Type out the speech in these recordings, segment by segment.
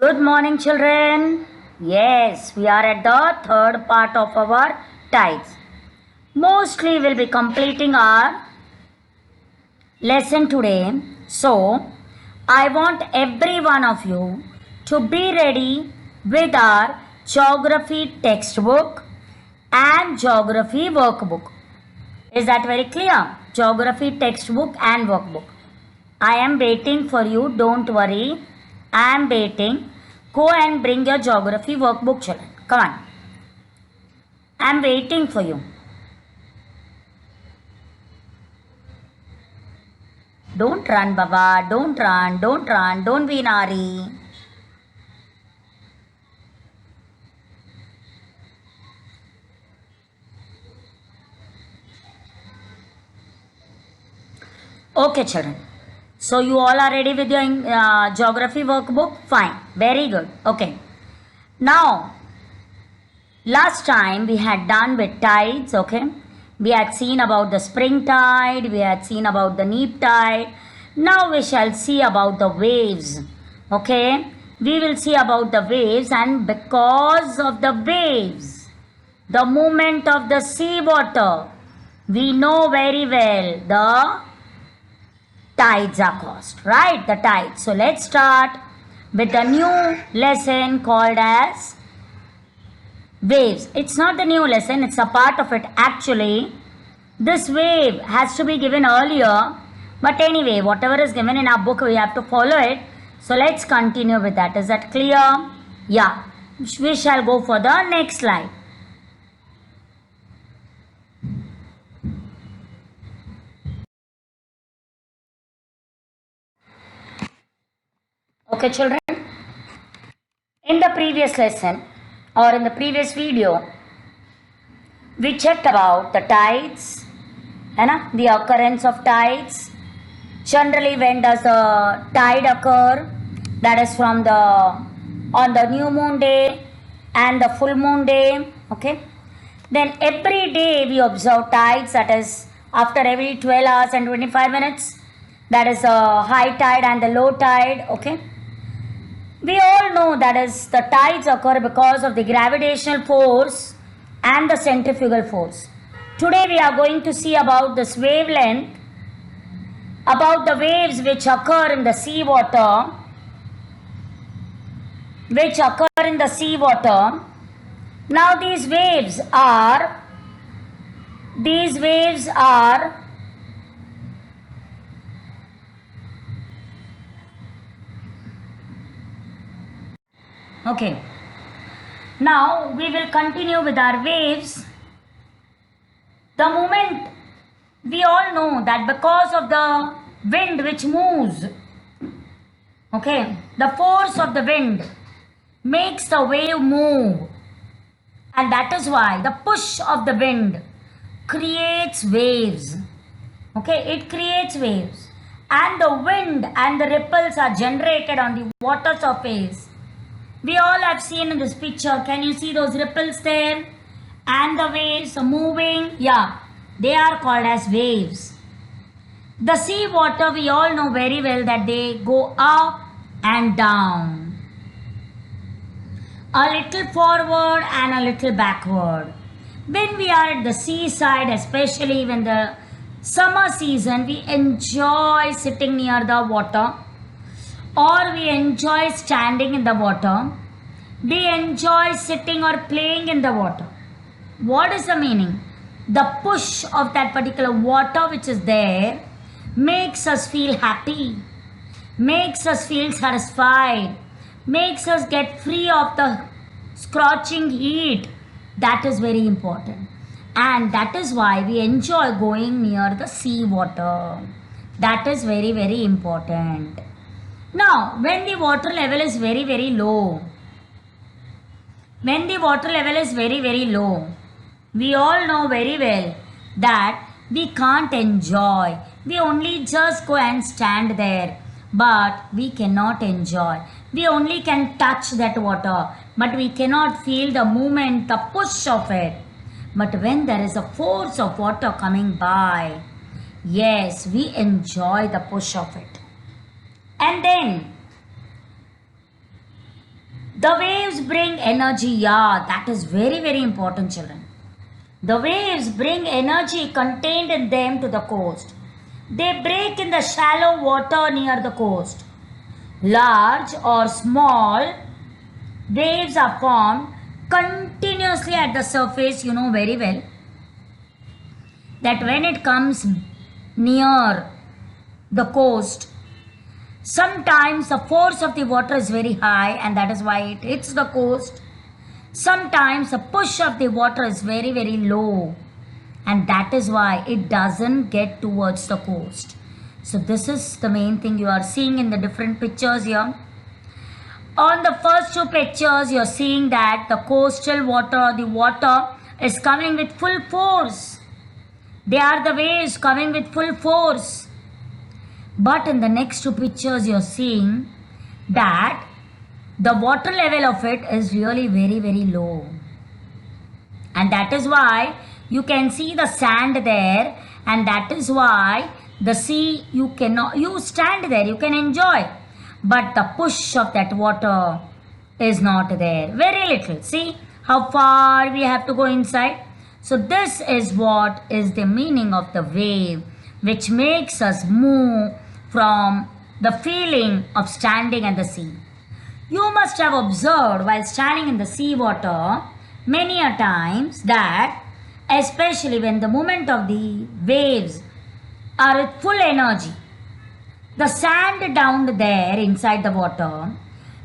Good morning, children. Yes, we are at the third part of our tides. Mostly we'll be completing our lesson today. So, I want every one of you to be ready with our geography textbook and geography workbook. Is that very clear? Geography textbook and workbook. I am waiting for you. Don't worry. I am waiting. Go and bring your geography workbook, children. Come on. I am waiting for you. Don't run, Baba. Don't run. Don't run. Don't be in a hurry. Okay, children. So you all are ready with your geography workbook? Fine. Very good. Okay. Now, last time we had done with tides, okay? We had seen about the spring tide, we had seen about the neap tide. Now we shall see about the waves, okay? We will see about the waves, and because of the waves, the movement of the sea water, we know very well the tides are caused, right? The tides. So let's start with the new lesson called as waves. It's not the new lesson, it's a part of it actually. This wave has to be given earlier, but anyway, whatever is given in our book, we have to follow it. So let's continue with that. Is that clear? Yeah. We shall go for the next slide. Okay, children. In the previous lesson or in the previous video, we checked about the tides, the occurrence of tides. Generally, when does the tide occur? That is from on the new moon day and the full moon day. Okay. Then every day we observe tides. That is after every 12 hours and 25 minutes. That is the high tide and the low tide. Okay. We all know that is the tides occur because of the gravitational force and the centrifugal force. Today we are going to see about this wavelength, about the waves which occur in the sea water, Now these waves are okay. Now we will continue with our waves. The moment we all know that because of the wind which moves, okay, the force of the wind makes the wave move, and that is why the push of the wind creates waves. Okay, it creates waves, and the wind and the ripples are generated on the water surface. We all have seen in this picture. Can you see those ripples there? And the waves are moving. Yeah, they are called as waves. The sea water, we all know very well that they go up and down. A little forward and a little backward. When we are at the seaside, especially when the summer season, we enjoy sitting near the water, or we enjoy standing in the water. We enjoy sitting or playing in the water. What is the meaning? The push of that particular water which is there makes us feel happy, makes us feel satisfied, makes us get free of the scorching heat. That is very important. And that is why we enjoy going near the sea water. That is very, very important. Now, when the water level is very, very low, we all know very well that we can't enjoy. We only just go and stand there, but we cannot enjoy. We only can touch that water, but we cannot feel the movement, the push of it. But when there is a force of water coming by, yes, we enjoy the push of it. And then The waves bring energy. Yeah, that is very, very important, children. The waves bring energy contained in them to the coast. They break in the shallow water near the coast. Large or small waves are formed continuously at the surface. You know very well that when it comes near the coast, sometimes the force of the water is very high and that is why it hits the coast. Sometimes the push of the water is very, very low and that is why it doesn't get towards the coast. So this is the main thing you are seeing in the different pictures here. On the first two pictures, you are seeing that the coastal water, the water is coming with full force. They are the waves coming with full force. But in the next two pictures, you are seeing that the water level of it is really very, very low. And that is why you can see the sand there, and that is why the sea, you stand there, you can enjoy. But the push of that water is not there. Very little. See how far we have to go inside. So this is what is the meaning of the wave, which makes us move from the feeling of standing at the sea. You must have observed while standing in the sea water many a times that especially when the movement of the waves are with full energy, the sand down there inside the water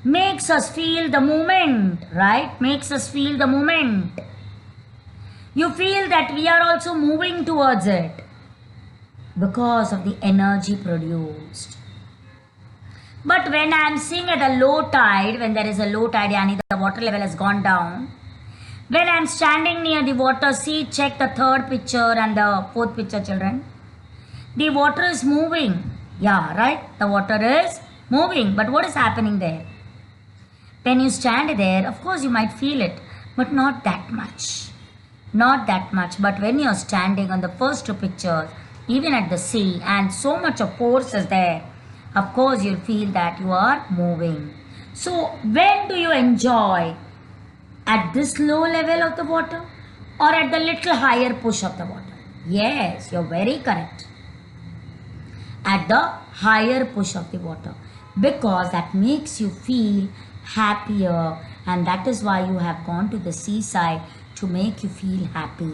makes us feel the movement, right? Makes us feel the movement. You feel that we are also moving towards it because of the energy produced. But when I am seeing at a low tide, when there is a low tide, yani the water level has gone down, when I am standing near the water, see, check the third picture and the fourth picture, children. The water is moving. Yeah, right? The water is moving. But what is happening there? When you stand there, of course you might feel it, but not that much. Not that much. But when you are standing on the first two pictures, even at the sea, and so much of force is there, of course you'll feel that you are moving. So when do you enjoy? At this low level of the water or at the little higher push of the water? Yes, you're very correct. At the higher push of the water, because that makes you feel happier, and that is why you have gone to the seaside, to make you feel happy,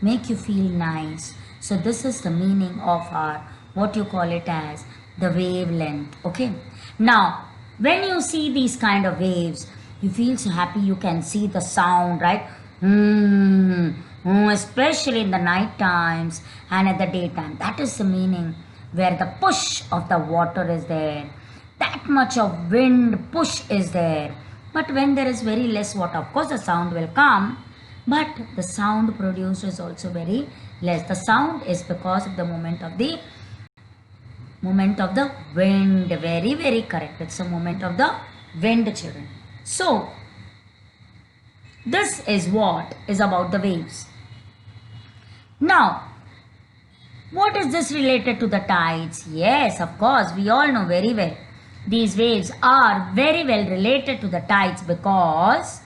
make you feel nice. So this is the meaning of our, what you call it as, the wavelength. Okay, now when you see these kind of waves, you feel so happy. You can see the sound, right? Especially in the night times and at the daytime. That is the meaning, where the push of the water is there, that much of wind push is there. But when there is very less water, of course the sound will come, but the sound produced is also very less. The sound is because of the movement of the wind. Very, very correct. It's a movement of the wind, children. So this is what is about the waves. Now, what is this related to the tides? Yes, of course, we all know very well. These waves are very well related to the tides, because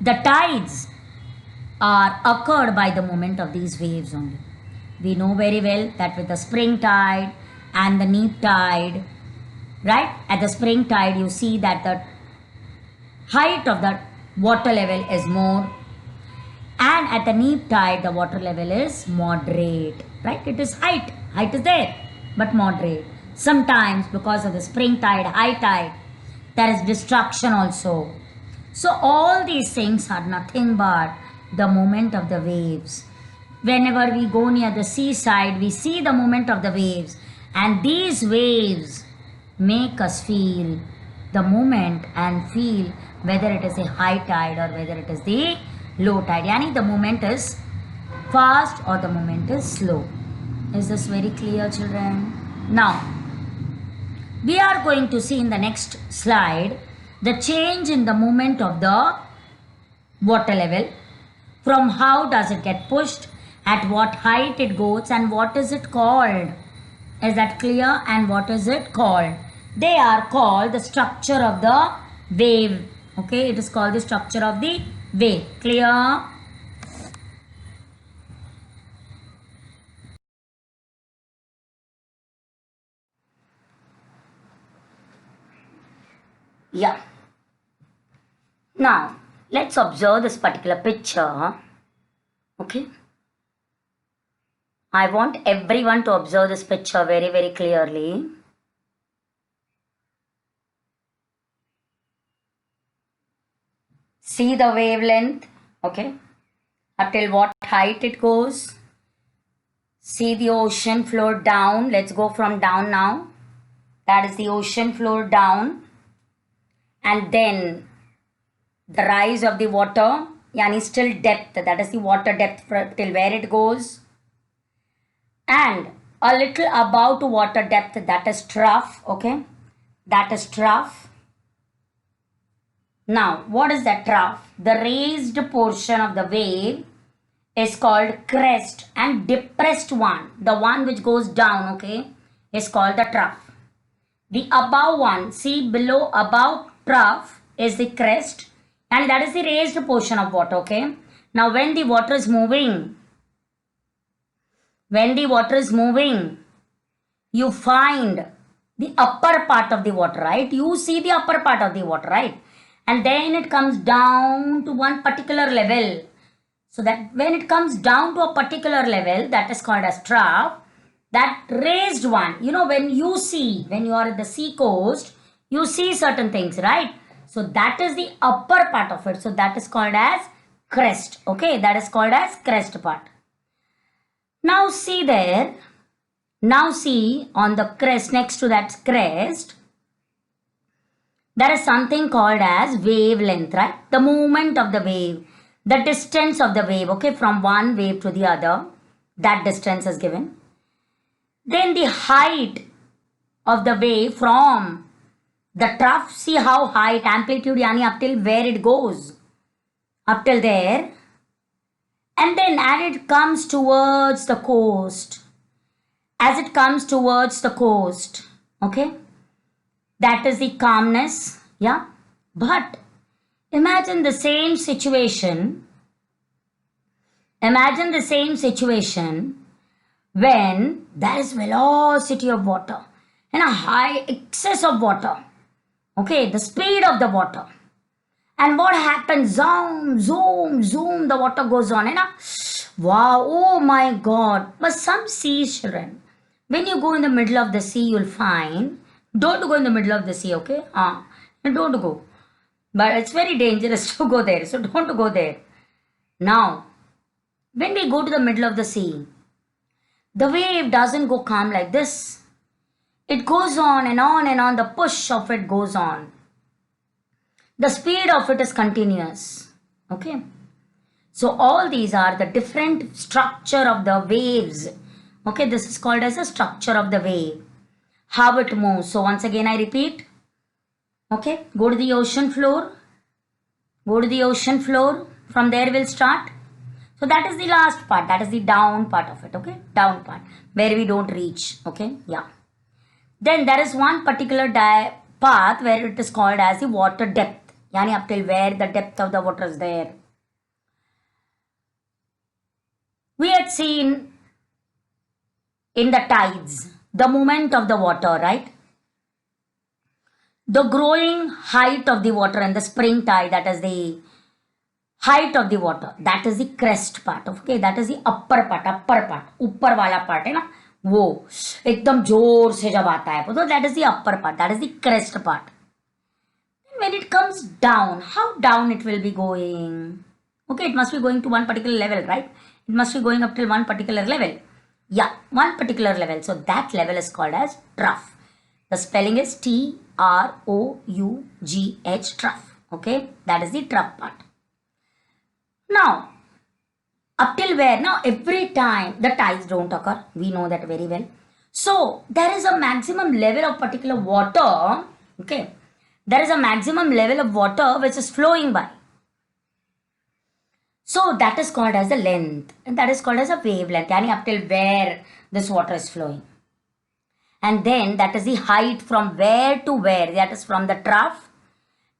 the tides are occurred by the movement of these waves only. We know very well that with the spring tide and the neap tide, right? At the spring tide, you see that the height of the water level is more, and at the neap tide the water level is moderate, right? It is height is there, but moderate. Sometimes because of the spring tide, high tide, there is destruction also. So all these things are nothing but the movement of the waves. Whenever we go near the seaside, we see the movement of the waves, and these waves make us feel the movement and feel whether it is a high tide or whether it is the low tide. Yani the movement is fast or the movement is slow. Is this very clear, children? Now, we are going to see in the next slide the change in the movement of the water level, from how does it get pushed, at what height it goes, and what is it called. Is that clear? And what is it called? They are called the structure of the wave Okay, it is called the structure of the wave. Clear? Yeah. Now, let's observe this particular picture. Okay. I want everyone to observe this picture very, very clearly. See the wavelength, okay, up till what height it goes. See the ocean floor down. Let's go from down now. That is the ocean floor down. And then the rise of the water, yani still depth, that is the water depth till where it goes. And a little above to water depth, that is trough, okay, that is trough. Now, what is that trough? The raised portion of the wave is called crest, and depressed one, the one which goes down, okay, is called the trough. The above one, see below above trough is the crest, and that is the raised portion of water, okay. Now, when the water is moving, you find the upper part of the water, right? You see the upper part of the water, right? And then it comes down to one particular level. So that when it comes down to a particular level, that is called as trough. That raised one, you know, when you are at the sea coast, you see certain things, right? So that is the upper part of it. So that is called as crest. Okay, that is called as crest part. Now see there. Now see on the crest, next to that crest, there is something called as wavelength, right? The movement of the wave, the distance of the wave, okay, from one wave to the other, that distance is given. Then the height of the wave from the trough, see how height, amplitude, yani up till where it goes, up till there. And then as it comes towards the coast, okay, that is the calmness, yeah. But imagine the same situation when there is velocity of water and a high excess of water, okay, the speed of the water. And what happens? Zoom, zoom, zoom, the water goes on. And wow, oh my God. But some sea children, when you go in the middle of the sea, you'll find, don't go in the middle of the sea, okay? Don't go. But it's very dangerous to go there. So don't go there. Now, when we go to the middle of the sea, the wave doesn't go calm like this. It goes on and on and on. The push of it goes on. The speed of it is continuous. Okay. So all these are the different structure of the waves. Okay, this is called as a structure of the wave. How it moves. So once again I repeat. Okay, go to the ocean floor. From there we'll start. So that is the last part. That is the down part of it. Okay, down part where we don't reach. Okay, yeah. Then there is one particular path where it is called as the water depth. Yani up till where the depth of the water is there. We had seen in the tides, the movement of the water, right? The growing height of the water and the spring tide, that is the height of the water. That is the crest part. Okay, that is the upper part. ऊपर वाला part है ना, वो एकदम जोर से जब आता है, तो that is the upper part. That is the crest part. When it comes down, how down it will be going? Okay, it must be going to one particular level, right? It must be going up till one particular level. Yeah, one particular level. So that level is called as trough. The spelling is T-R-O-U-G-H, trough. Okay, that is the trough part. Now, up till where? Now, every time the tides don't occur. We know that very well. So, there is a maximum level of particular water. Okay. There is a maximum level of water which is flowing by. So that is called as the length, and that is called as a wavelength, yani up till where this water is flowing. And then that is the height from where to where, that is from the trough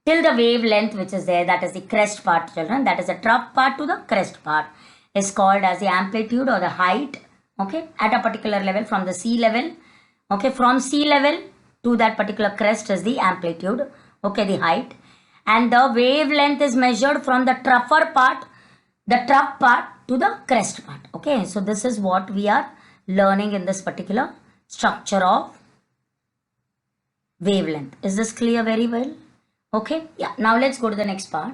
till the wavelength which is there, that is the crest part, children, that is the trough part to the crest part, is called as the amplitude or the height, okay, at a particular level from the sea level, okay, from sea level to that particular crest is the amplitude, okay, the height, and the wavelength is measured from the trough part to the crest part, okay. So this is what we are learning in this particular structure of wavelength. Is this clear very well? Okay, yeah, now let's go to the next part.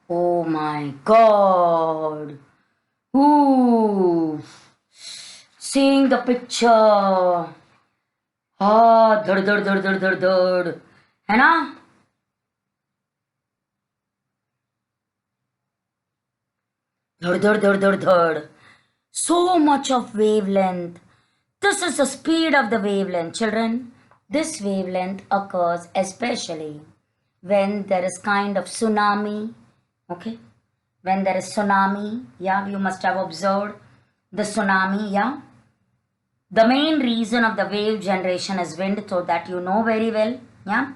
Oh my God. Ooh. Seeing the picture. Ah, dhad dhad dhad dhad dhad dhad. है ना? Dhad dhad dhad dhad dhad. So much of wavelength. This is the speed of the wavelength, children. This wavelength occurs especially when there is kind of tsunami, okay? When there is tsunami, yeah, you must have observed the tsunami, yeah? The main reason of the wave generation is wind, so that you know very well, yeah?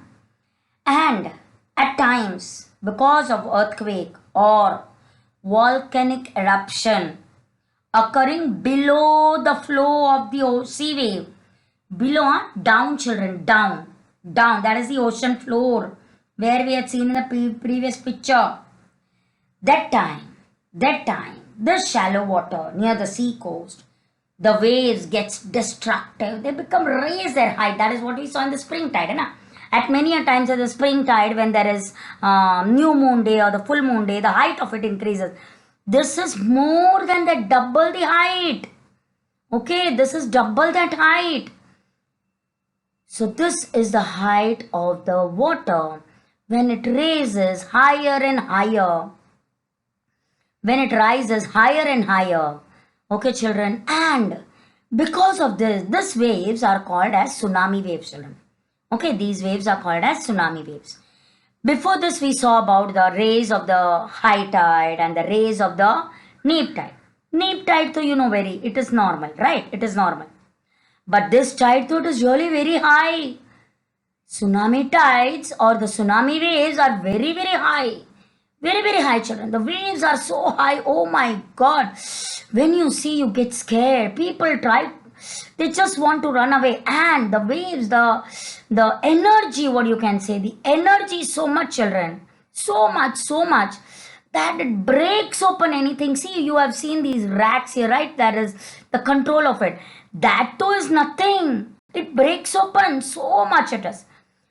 And at times, because of earthquake or volcanic eruption occurring below the flow of the sea wave, below, down children, down, that is the ocean floor, where we had seen in the previous picture. That time, the shallow water near the sea coast, the waves gets destructive. They become raise their height. That is what we saw in the spring tide. Na? At many a times at the spring tide, when there is new moon day or the full moon day, the height of it increases. This is more than the double the height. Okay, this is double that height. So this is the height of the water when it raises higher and higher. When it rises higher and higher. Okay, children. And because of this, these waves are called as tsunami waves, children. Okay, these waves are called as tsunami waves. Before this, we saw about the rays of the high tide and the rays of the neap tide. Neap tide, so you know it is normal, right? It is normal. But this tide, though, it is really very high. Tsunami tides or the tsunami waves are very, very high. Very, very high, children. The waves are so high. Oh my God. When you see, you get scared. People they just want to run away. And the waves, the energy, what you can say, the energy is so much, children. So much that it breaks open anything. See, you have seen these racks here, right? That is the control of it. That too is nothing. It breaks open. So much it is.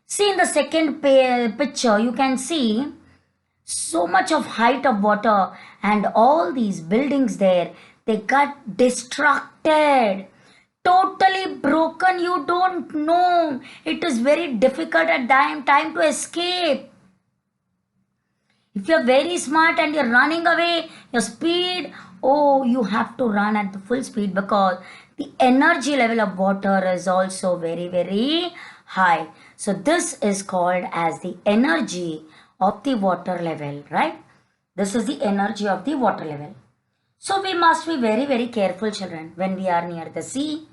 See in the second picture, you can see so much of height of water and all these buildings there, they got destructed, totally broken. You don't know. It is very difficult at that time to escape. If you're very smart and you're running away, your speed, oh, you have to run at the full speed because the energy level of water is also very, very high. So this is called as the energy of the water level, right? This is the energy of the water level. So we must be very, very careful, children, when we are near the sea.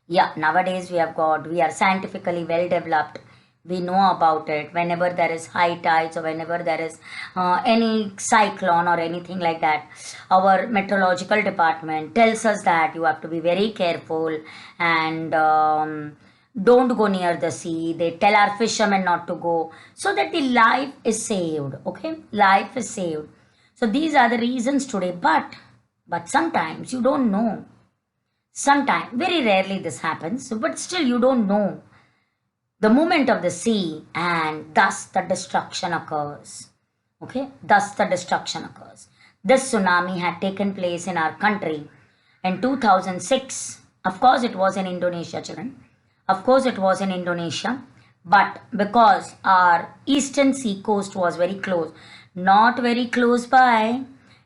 Yeah, nowadays we are scientifically well developed. We know about it. Whenever there is high tides or whenever there is any cyclone or anything like that, our meteorological department tells us that you have to be very careful and don't go near the sea. They tell our fishermen not to go so that the life is saved. Okay, life is saved. So these are the reasons today. But sometimes you don't know. Sometimes, very rarely this happens, but still you don't know the movement of the sea, and thus the destruction occurs. Okay, thus the destruction occurs. This tsunami had taken place in our country in 2006. Of course, it was in Indonesia, children. Of course, it was in Indonesia, but because our eastern sea coast was very close, not very close by,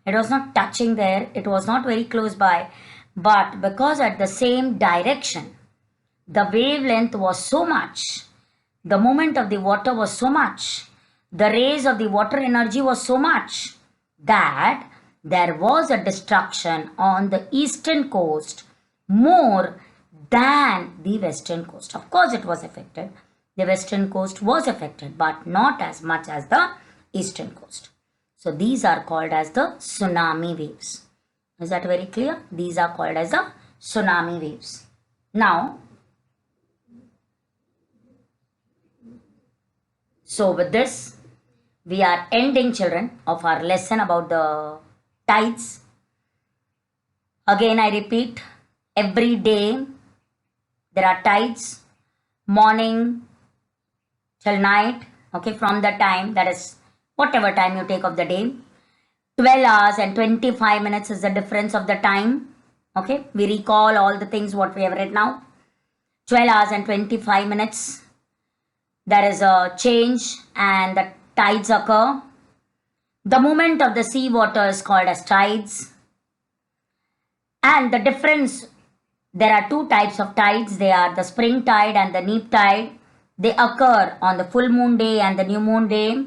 it was not touching there, it was not very close by, but because at the same direction, the wavelength was so much, the movement of the water was so much, the rays of the water energy was so much that there was a destruction on the eastern coast more than the western coast. Of course, it was affected. The western coast was affected, but not as much as the eastern coast. So these are called as the tsunami waves. Is that very clear? These are called as the tsunami waves. Now, so with this, we are ending, children, of our lesson about the tides. Again, I repeat, every day there are tides, morning till night, okay, from the time, that is whatever time you take of the day. 12 hours and 25 minutes is the difference of the time, okay. We recall all the things what we have read now. 12 hours and 25 minutes, there is a change and the tides occur. The movement of the sea water is called as tides. And the difference, there are two types of tides. They are the spring tide and the neap tide. They occur on the full moon day and the new moon day.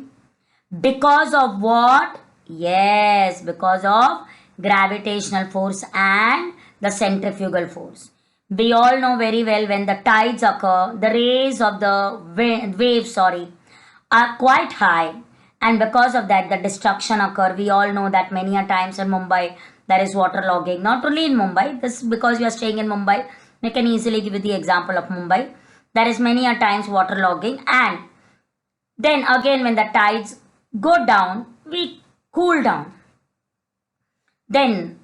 Because of what? Yes, because of gravitational force and the centrifugal force. We all know very well when the tides occur, the rays of the waves, are quite high, and because of that the destruction occur. We all know that many a times in Mumbai there is water logging. Not only in Mumbai, this because you are staying in Mumbai, I can easily give you the example of Mumbai. There is many a times water logging, and then again when the tides go down, we cool down. Then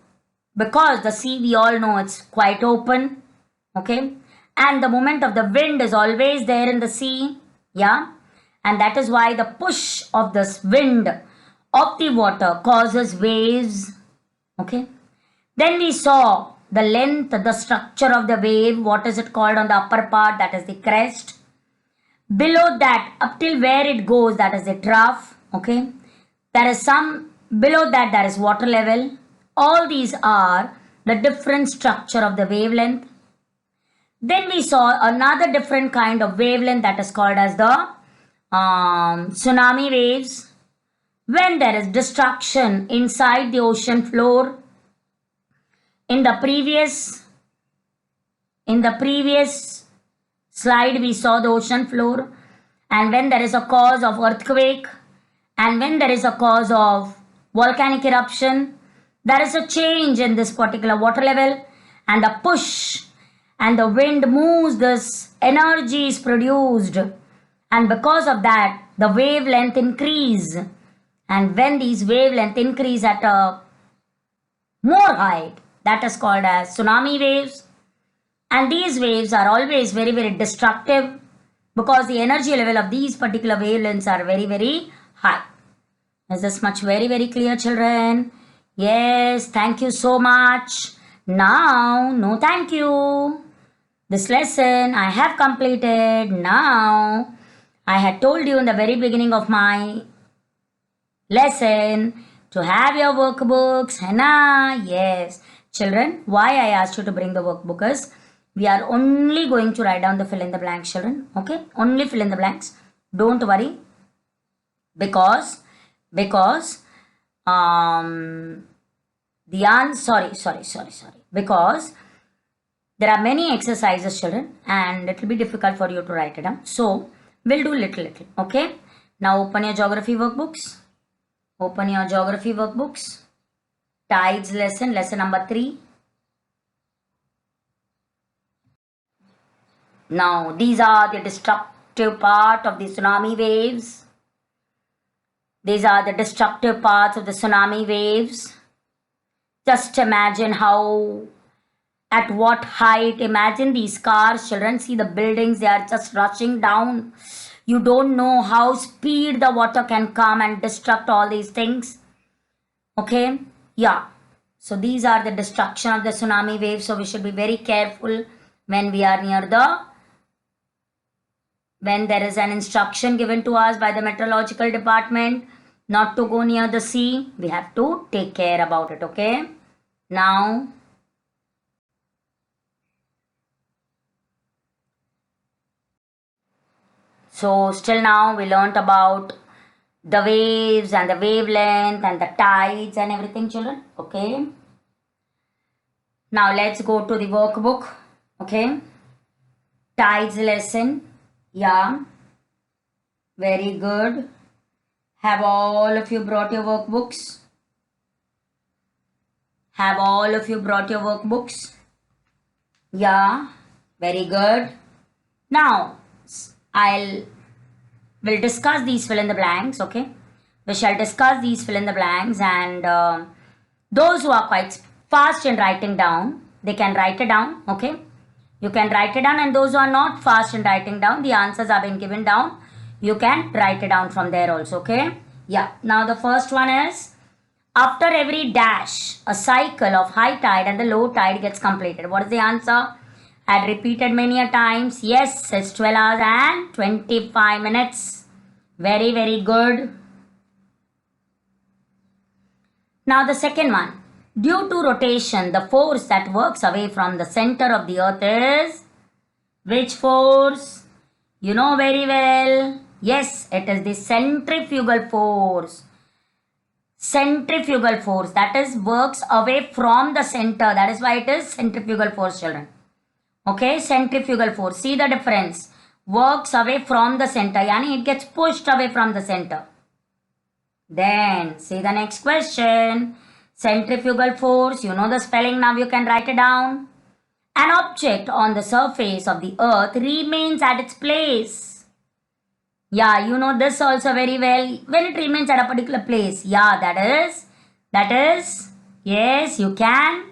because the sea, we all know it's quite open, okay, and the movement of the wind is always there in the sea, yeah, and that is why the push of this wind of the water causes waves, okay. Then we saw the length, the structure of the wave. What is it called on the upper part? That is the crest. Below that, up till where it goes, that is the trough, okay. There is some, below that there is water level. All these are the different structure of the wavelength. Then we saw another different kind of wavelength that is called as the tsunami waves. When there is destruction inside the ocean floor, in the previous slide we saw the ocean floor, and when there is a cause of earthquake and when there is a cause of volcanic eruption, there is a change in this particular water level, and the push and the wind moves, this energy is produced, and because of that the wavelength increase. And when these wavelength increase at a more height, that is called as tsunami waves. And these waves are always very, very destructive because the energy level of these particular wavelengths are very, very high. Is this much very, very clear, children? Yes, thank you so much. Now, no thank you. This lesson I have completed. Now, I had told you in the very beginning of my lesson to have your workbooks. Yes. Children, why I asked you to bring the workbook is we are only going to write down the fill in the blanks, children. Okay? Only fill in the blanks. Don't worry. Because the answer, sorry. Because there are many exercises, children, and it will be difficult for you to write it down. So, we'll do little. Okay? Now, open your geography workbooks. Open your geography workbooks. Tides lesson number 3. Now, these are the destructive part of the tsunami waves. These are the destructive parts of the tsunami waves. Just imagine how, at what height, imagine these cars, children, see the buildings, they are just rushing down. You don't know how speed the water can come and destruct all these things. Okay, yeah. So these are the destruction of the tsunami waves. So we should be very careful when we are near when there is an instruction given to us by the meteorological department not to go near the sea. We have to take care about it. Okay. Now, so still now we learnt about the waves and the wavelength and the tides and everything, children. Okay. Now let's go to the workbook. Okay. Tides lesson. Yeah. Very good. Have all of you brought your workbooks? Have all of you brought your workbooks? Yeah. Very good. Now, we'll discuss these fill in the blanks, okay? We shall discuss these fill in the blanks, and those who are quite fast in writing down, they can write it down, okay? You can write it down, and those who are not fast in writing down, the answers are being given down. You can write it down from there also, okay? Yeah. Now the first one is, after every dash, a cycle of high tide and the low tide gets completed. What is the answer? I had repeated many a times. Yes, it's 12 hours and 25 minutes. Very, very good. Now the second one. Due to rotation, the force that works away from the center of the earth is which force? You know very well. Yes, it is the centrifugal force. Centrifugal force, that is works away from the center. That is why it is centrifugal force, children. Okay, centrifugal force. See the difference. Works away from the center. Yani it gets pushed away from the center. Then, see the next question. Centrifugal force. You know the spelling. Now you can write it down. An object on the surface of the earth remains at its place. Yeah, you know this also very well. When it remains at a particular place. Yeah, that is, yes, you can.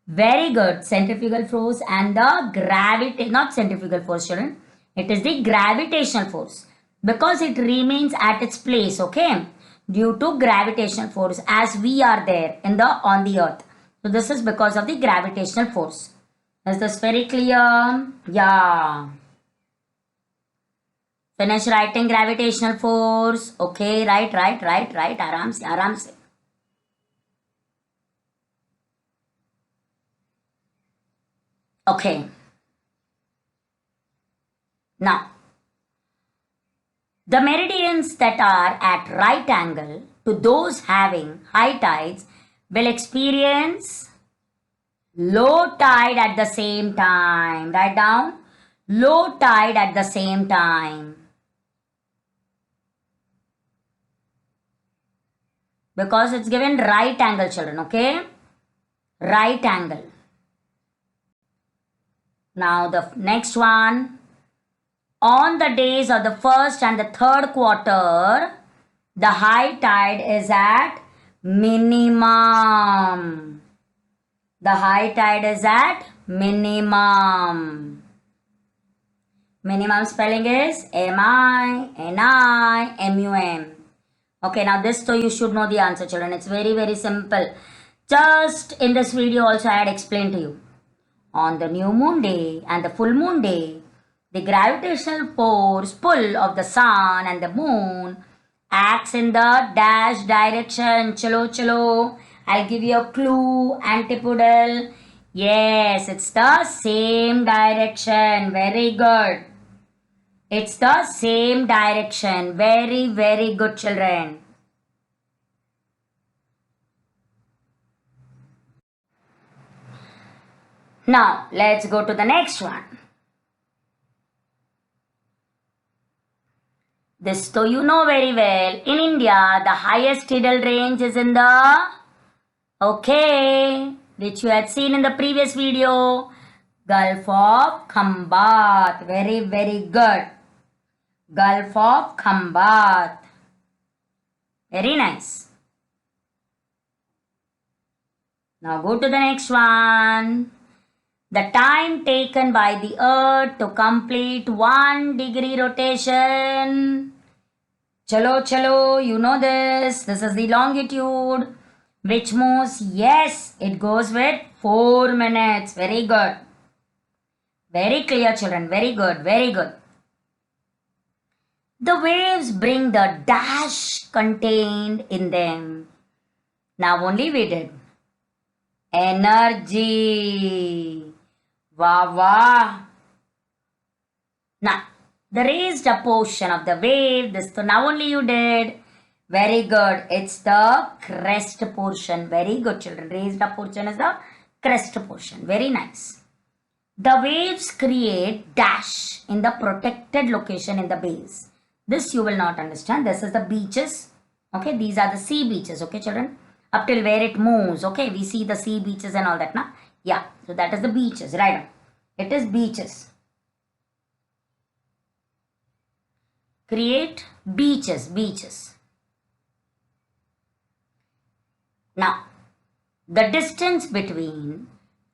Very good. Centrifugal force and the gravity, not centrifugal force, children. It is the gravitational force. Because it remains at its place, okay? Due to gravitational force, as we are there on the earth. So this is because of the gravitational force. Is this very clear? Yeah. Finish writing gravitational force. Okay, right. Aram se. Okay. Now, the meridians that are at right angle to those having high tides will experience low tide at the same time. Write down. Low tide at the same time. Because it's given right angle, children, okay? Right angle. Now the next one. On the days of the first and the third quarter, the high tide is at minimum. The high tide is at minimum. Minimum spelling is M-I-N-I-M-U-M. Okay, now this so you should know the answer, children. It's very, very simple. Just in this video also I had explained to you. On the new moon day and the full moon day, the gravitational force pull of the sun and the moon acts in the dash direction. Chalo. I'll give you a clue. Antipodal. Yes, it's the same direction. Very good. It's the same direction. Very, very good, children. Now, let's go to the next one. This so you know very well. In India, the highest tidal range is in the, okay, which you had seen in the previous video, Gulf of Khambat. Very, very good. Gulf of Khambat. Very nice. Now go to the next one. The time taken by the earth to complete 1 degree rotation. Chalo, you know this. This is the longitude which moves. Yes, it goes with 4 minutes. Very good. Very clear, children. Very good. Very good. The waves bring the dash contained in them. Now only we did. Energy. Wow. Now, the raised up portion of the wave, this so now only you did. Very good. It's the crest portion. Very good, children. Raised up portion is the crest portion. Very nice. The waves create dash in the protected location in the base. This you will not understand. This is the beaches. Okay, these are the sea beaches. Okay, children. Up till where it moves. Okay, we see the sea beaches and all that. Na? Yeah, so that is the beaches. Right. It is beaches. Create beaches. Beaches. Now, the distance between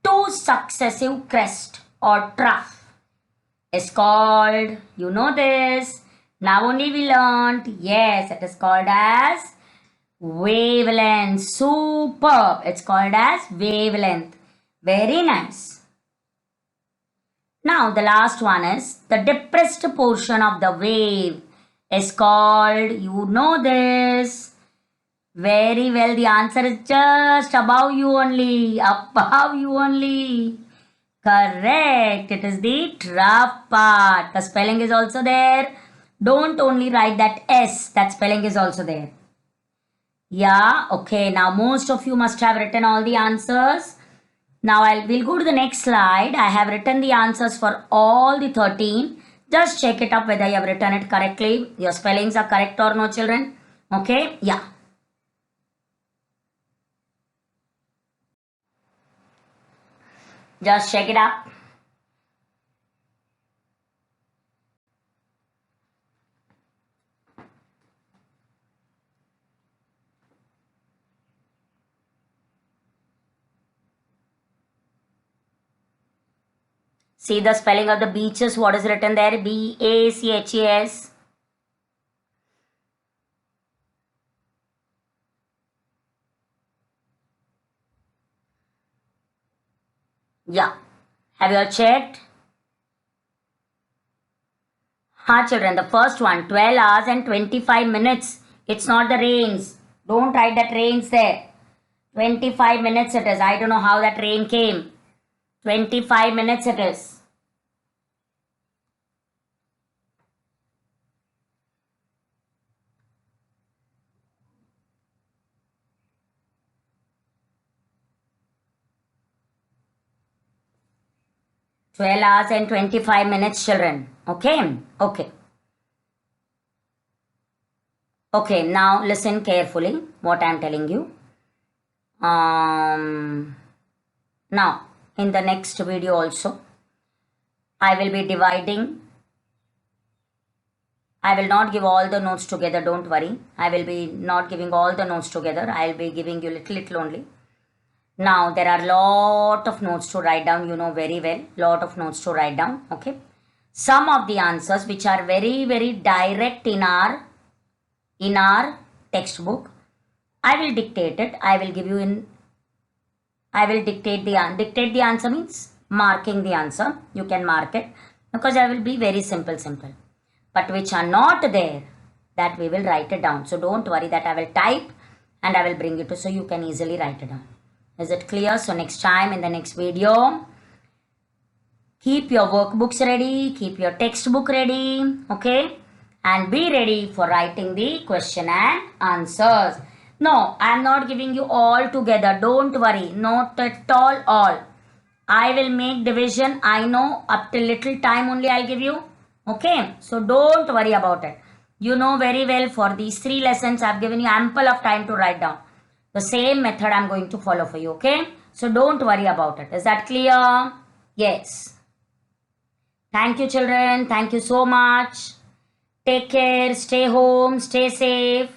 two successive crests or trough is called, you know this, now only we learned, yes, it is called as wavelength. Superb. It's called as wavelength. Very nice. Now, the last one is the depressed portion of the wave is called, you know this, very well, the answer is just above you only. Above you only. Correct. It is the trough part. The spelling is also there. Don't only write that S. That spelling is also there. Yeah. Okay. Now most of you must have written all the answers. Now we'll go to the next slide. I have written the answers for all the 13. Just check it up whether you have written it correctly. Your spellings are correct or no, children. Okay. Yeah. Just check it up. See the spelling of the beaches. What is written there? B-A-C-H-E-S. Yeah. Have you all checked? Children, the first one, 12 hours and 25 minutes. It's not the rains. Don't write that rains there. 25 minutes it is. I don't know how that rain came. 25 minutes it is. Twelve hours and 25 minutes, children. Okay? Okay. Okay, now listen carefully what I am telling you. Now, in the next video also, I will be dividing. I will not give all the notes together, don't worry. I will be not giving all the notes together. I will be giving you little only. Now, there are lot of notes to write down, you know very well. Lot of notes to write down, okay. Some of the answers which are very direct in our textbook, I will dictate it. I will give you in, I will dictate the answer means marking the answer. You can mark it because I will be very simple. But which are not there, that we will write it down. So don't worry, that I will type and I will bring it to, so you can easily write it down. Is it clear? So next time in the next video, keep your workbooks ready, keep your textbook ready, okay? And be ready for writing the question and answers. No, I am not giving you all together. Don't worry, not at all. I will make division. I know up till little time only I'll give you. Okay, so don't worry about it. You know very well for these 3 lessons I've given you ample of time to write down. The same method I'm going to follow for you, okay? So don't worry about it. Is that clear? Yes. Thank you, children. Thank you so much. Take care. Stay home. Stay safe.